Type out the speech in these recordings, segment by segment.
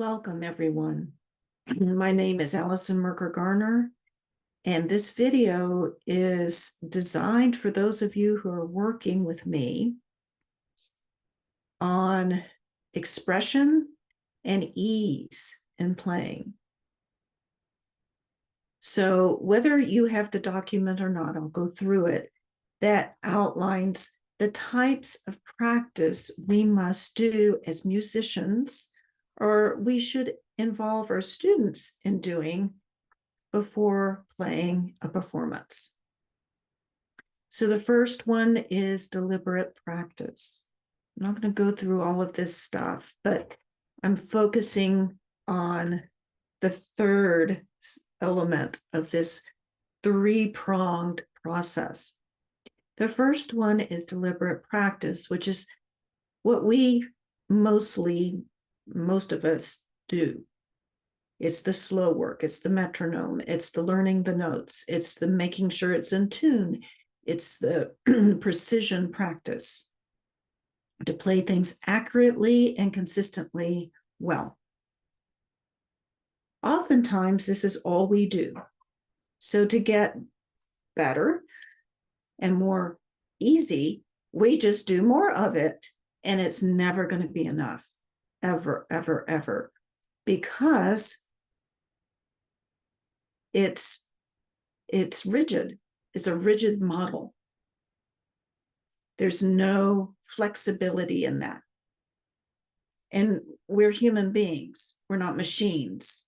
Welcome, everyone. My name is Allison Merker Garner, and this video is designed for those of you who are working with me on expression and ease in playing. So whether you have the document or not, I'll go through it, that outlines the types of practice we must do as musicians, or we should involve our students in doing before playing a performance. So the first one is deliberate practice. I'm not going to go through all of this stuff, but I'm focusing on the third element of this three-pronged process. The first one is deliberate practice, which is what most of us do. It's the slow work, it's the metronome, it's the learning the notes, it's the making sure it's in tune, it's the precision practice to play things accurately and consistently well. Oftentimes, this is all we do. So to get better and more easy, we just do more of it, and it's never going to be enough, ever, ever, ever, because it's rigid. It's a rigid model. There's no flexibility in that. And we're human beings. We're not machines.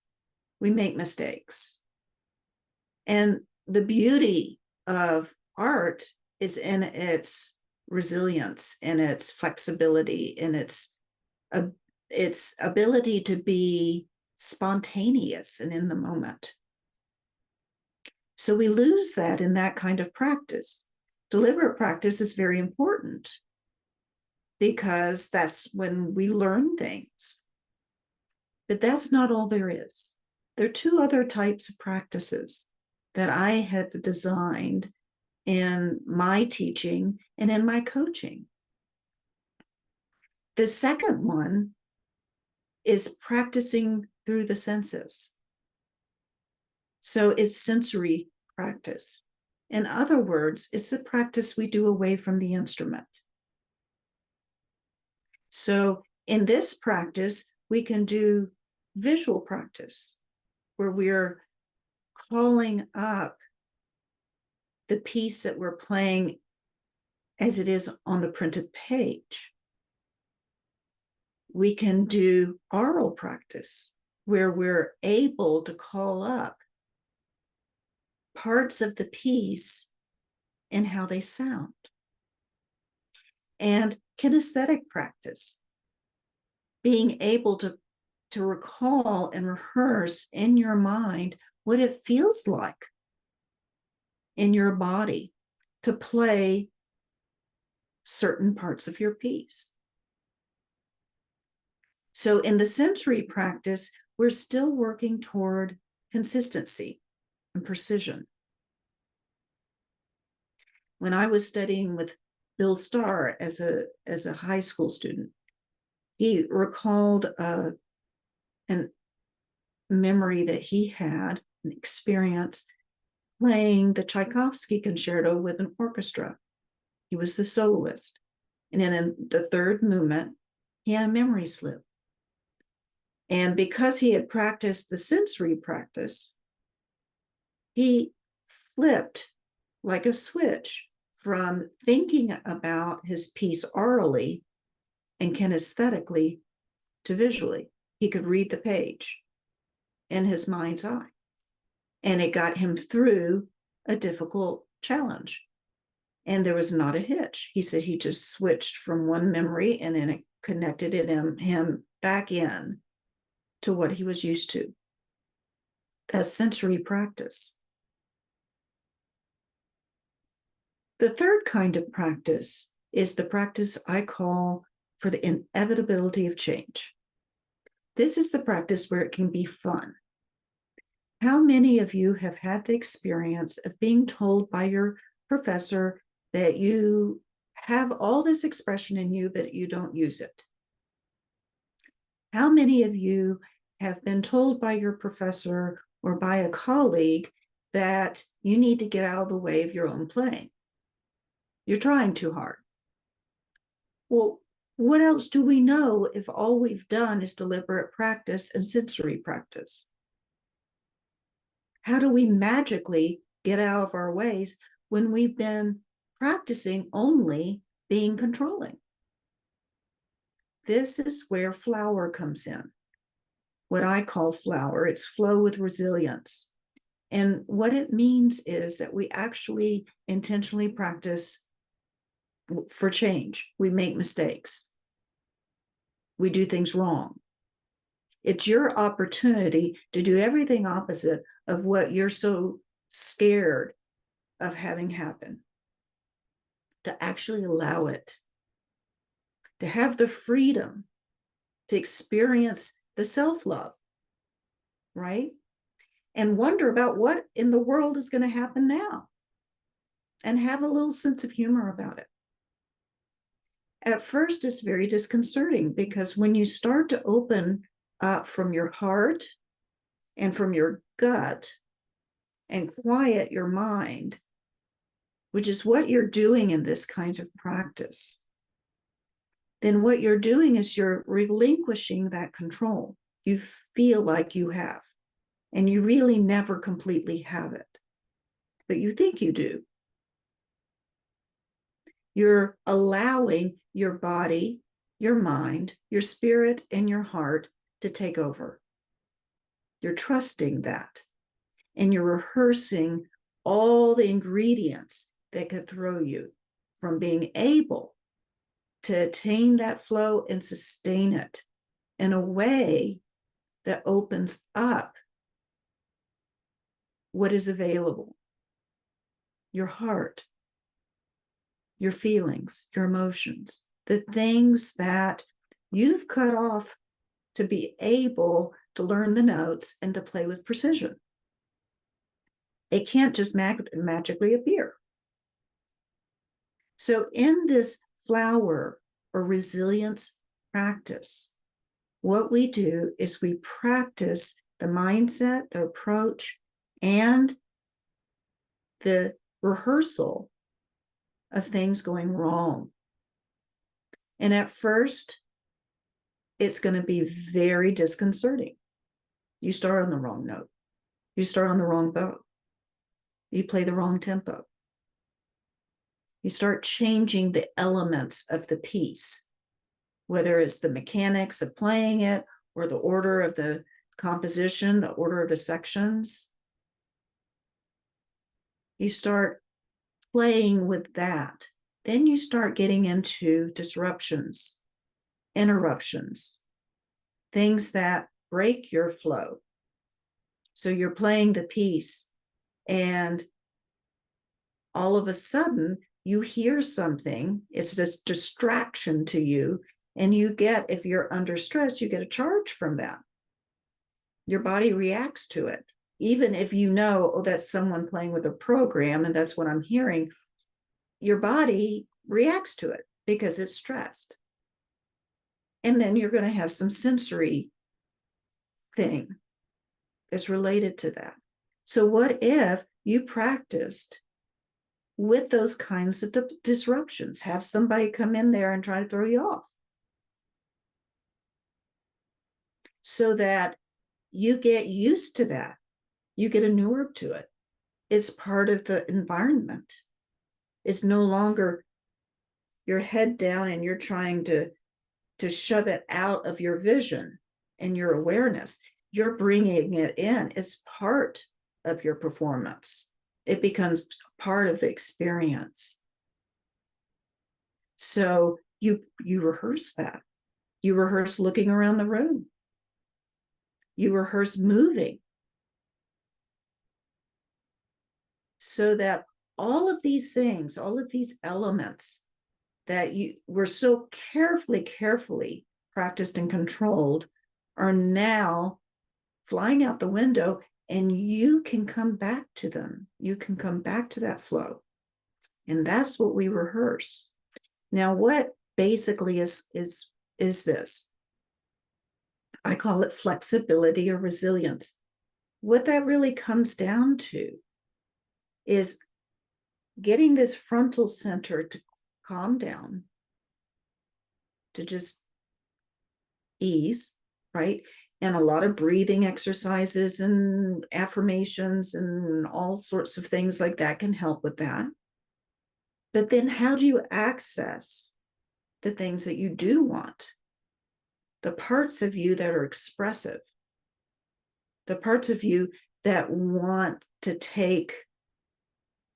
We make mistakes. And the beauty of art is in its resilience, in its flexibility, in its ability to be spontaneous and in the moment. So we lose that in that kind of practice. Deliberate practice is very important because that's when we learn things. But that's not all there is. There are two other types of practices that I have designed in my teaching and in my coaching. The second one is practicing through the senses. So it's sensory practice. In other words, it's the practice we do away from the instrument. So in this practice, we can do visual practice, where we're calling up the piece that we're playing as it is on the printed page. We can do aural practice, where we're able to call up parts of the piece and how they sound. And kinesthetic practice, being able to recall and rehearse in your mind what it feels like in your body to play certain parts of your piece. So in the sensory practice, we're still working toward consistency and precision. When I was studying with Bill Starr as a high school student, he recalled an memory that he had, an experience playing the Tchaikovsky concerto with an orchestra. He was the soloist. And in the third movement, he had a memory slip. And because he had practiced the sensory practice, he flipped like a switch from thinking about his piece orally and kinesthetically to visually. He could read the page in his mind's eye. And it got him through a difficult challenge. And there was not a hitch. He said he just switched from one memory and then it connected him back in to what he was used to. That's sensory practice. The third kind of practice is the practice I call for the inevitability of change. This is the practice where it can be fun. How many of you have had the experience of being told by your professor that you have all this expression in you, but you don't use it? How many of you have been told by your professor or by a colleague that you need to get out of the way of your own playing. You're trying too hard. Well, what else do we know if all we've done is deliberate practice and sensory practice? How do we magically get out of our ways when we've been practicing only being controlling? This is where flower comes in. What I call flower, it's flow with resilience. And what it means is that we actually intentionally practice for change. We make mistakes. We do things wrong. It's your opportunity to do everything opposite of what you're so scared of having happen. To actually allow it. To have the freedom to experience the self-love, right? And wonder about what in the world is going to happen now. And have a little sense of humor about it. At first, it's very disconcerting because when you start to open up from your heart and from your gut and quiet your mind, which is what you're doing in this kind of practice, then what you're doing is you're relinquishing that control. You feel like you have, and you really never completely have it, but you think you do. You're allowing your body, your mind, your spirit, and your heart to take over. You're trusting that. And you're rehearsing all the ingredients that could throw you from being able to attain that flow and sustain it in a way that opens up what is available. Your heart, your feelings, your emotions, the things that you've cut off to be able to learn the notes and to play with precision. It can't just magically appear. So in this flower or resilience practice, what we do is we practice the mindset, the approach, and the rehearsal of things going wrong. And at first, it's going to be very disconcerting. You start on the wrong note. You start on the wrong bow. You play the wrong tempo. You start changing the elements of the piece, whether it's the mechanics of playing it or the order of the composition, the order of the sections. You start playing with that. Then you start getting into disruptions, interruptions, things that break your flow. So you're playing the piece and all of a sudden you hear something, it's this distraction to you, and you get, if you're under stress, you get a charge from that. Your body reacts to it. Even if you know, oh, that's someone playing with a program and that's what I'm hearing, your body reacts to it because it's stressed. And then you're going to have some sensory thing that's related to that. So what if you practiced with those kinds of disruptions? Have somebody come in there and try to throw you off, so that you get used to that. You get inured to it. It's part of the environment. It's no longer your head down and you're trying to shove it out of your vision and your awareness. You're bringing it in. It's part of your performance. It becomes part of the experience. So you rehearse that. You rehearse looking around the room. You rehearse moving. So that all of these things, all of these elements that you were so carefully practiced and controlled are now flying out the window, and you can come back to them. You can come back to that flow. And that's what we rehearse. Now, what basically is this? I call it flexibility or resilience. What that really comes down to is getting this frontal center to calm down, to just ease, right? And a lot of breathing exercises and affirmations and all sorts of things like that can help with that. But then how do you access the things that you do want? The parts of you that are expressive, the parts of you that want to take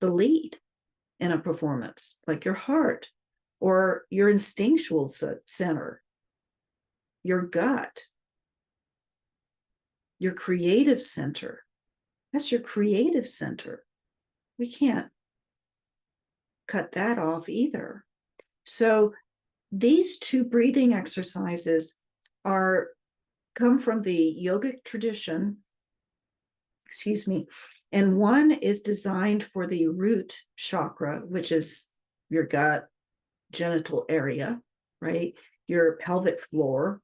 the lead in a performance, like your heart or your instinctual center, your gut, your creative center. That's your creative center. We can't cut that off either. So these two breathing exercises come from the yogic tradition, excuse me, and one is designed for the root chakra, which is your gut, genital area, right? Your pelvic floor.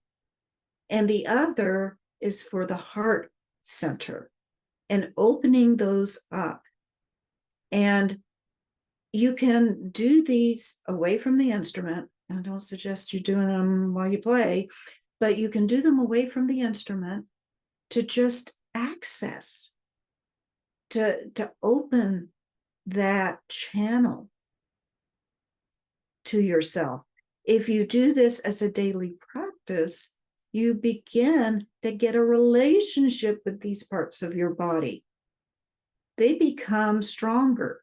And the other is for the heart center and opening those up. And you can do these away from the instrument. I don't suggest you doing them while you play, but you can do them away from the instrument to just access, to open that channel to yourself. If you do this as a daily practice, you begin to get a relationship with these parts of your body. They become stronger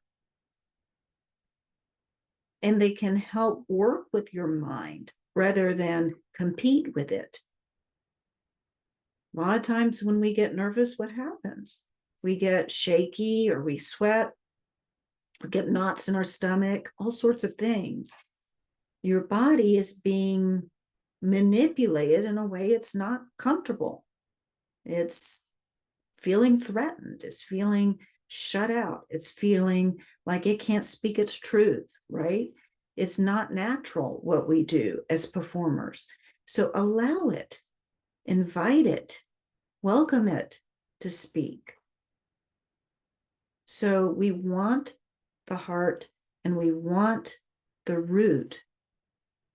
and they can help work with your mind rather than compete with it. A lot of times when we get nervous, what happens? We get shaky or we sweat, we get knots in our stomach, all sorts of things. Your body is being manipulated in a way it's not comfortable. It's feeling threatened. It's feeling shut out. It's feeling like it can't speak its truth, right? It's not natural what we do as performers. So allow it, invite it, welcome it to speak. So we want the heart and we want the root,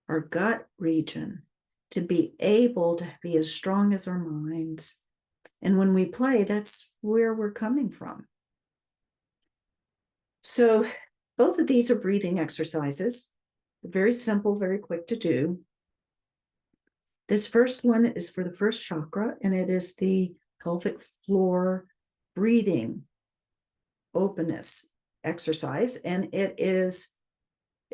our gut region, to be able to be as strong as our minds. And when we play, that's where we're coming from. So both of these are breathing exercises, very simple, very quick to do. This first one is for the first chakra, and it is the pelvic floor breathing openness exercise. And it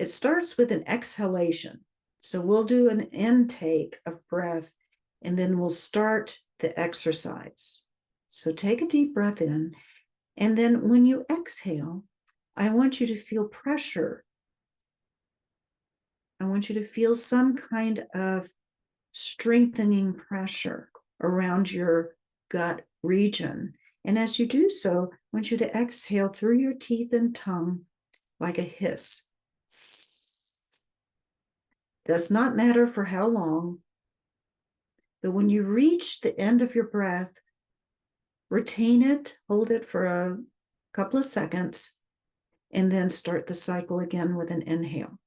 starts with an exhalation. So we'll do an intake of breath, and then we'll start the exercise. So take a deep breath in, and then when you exhale, I want you to feel pressure. I want you to feel some kind of strengthening pressure around your gut region. And as you do so, I want you to exhale through your teeth and tongue like a hiss. Does not matter for how long, but when you reach the end of your breath, retain it, hold it for a couple of seconds, and then start the cycle again with an inhale.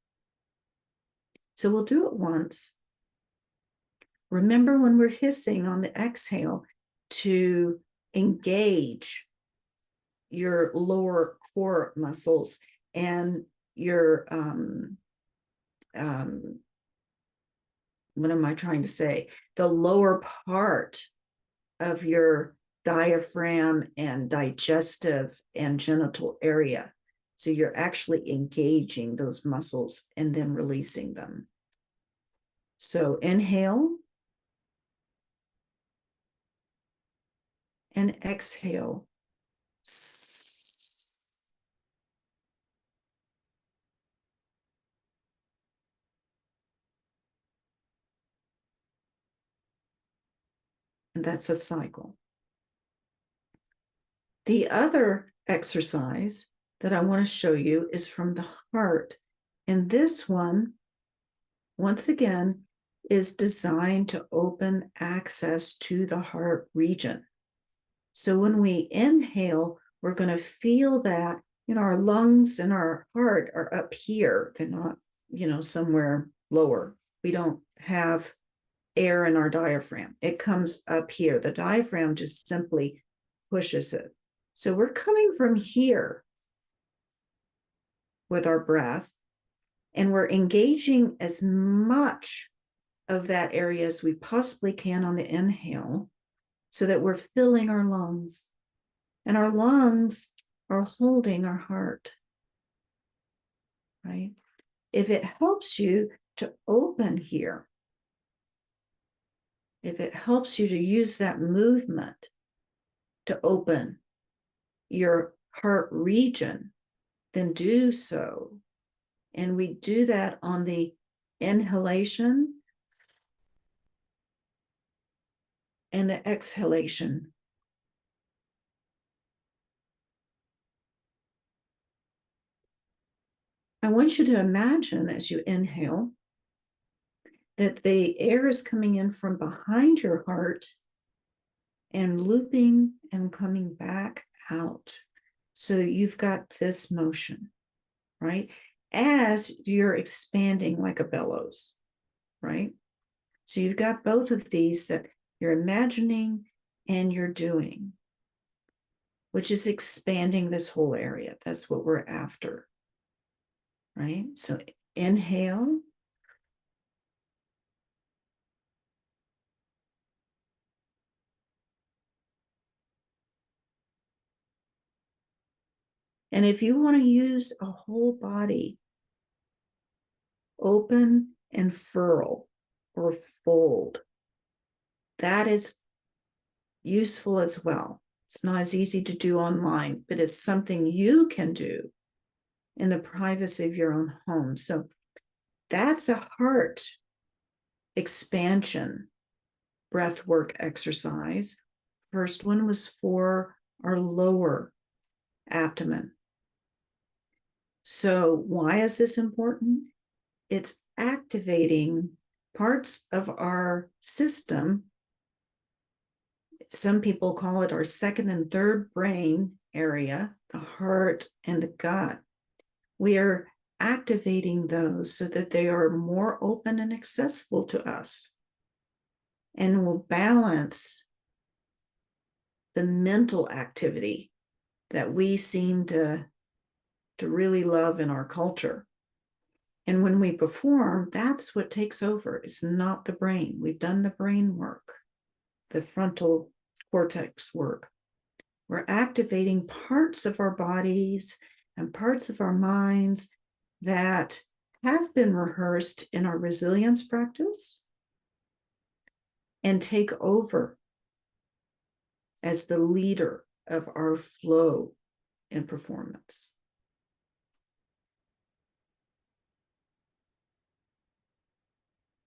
So we'll do it once. Remember when we're hissing on the exhale to engage your lower core muscles and your, what am I trying to say? The lower part of your diaphragm and digestive and genital area. So you're actually engaging those muscles and then releasing them. So inhale and exhale. And that's a cycle. The other exercise that I want to show you is from the heart. And this one, once again, is designed to open access to the heart region. So when we inhale, we're going to feel that, our lungs and our heart are up here. They're not, somewhere lower. We don't have air in our diaphragm. It comes up here. The diaphragm just simply pushes it. So we're coming from here with our breath, and we're engaging as much of that area as we possibly can on the inhale, so that we're filling our lungs. And our lungs are holding our heart, right? If it helps you to open here, if it helps you to use that movement to open your heart region, then do so. And we do that on the inhalation and the exhalation. I want you to imagine, as you inhale, that the air is coming in from behind your heart and looping and coming back out. So you've got this motion, right? As you're expanding like a bellows, right? So you've got both of these that you're imagining and you're doing, which is expanding this whole area. That's what we're after, right? So inhale. And if you want to use a whole body, open and furl or fold, that is useful as well. It's not as easy to do online, but it's something you can do in the privacy of your own home. So that's a heart expansion breath work exercise. First one was for our lower abdomen. So why is this important? It's activating parts of our system. Some people call it our second and third brain area, the heart and the gut. We are activating those so that they are more open and accessible to us, and will balance the mental activity that we seem to really love in our culture. And when we perform, that's what takes over. It's not the brain. We've done the brain work, the frontal cortex work. We're activating parts of our bodies and parts of our minds that have been rehearsed in our resilience practice and take over as the leader of our flow in performance.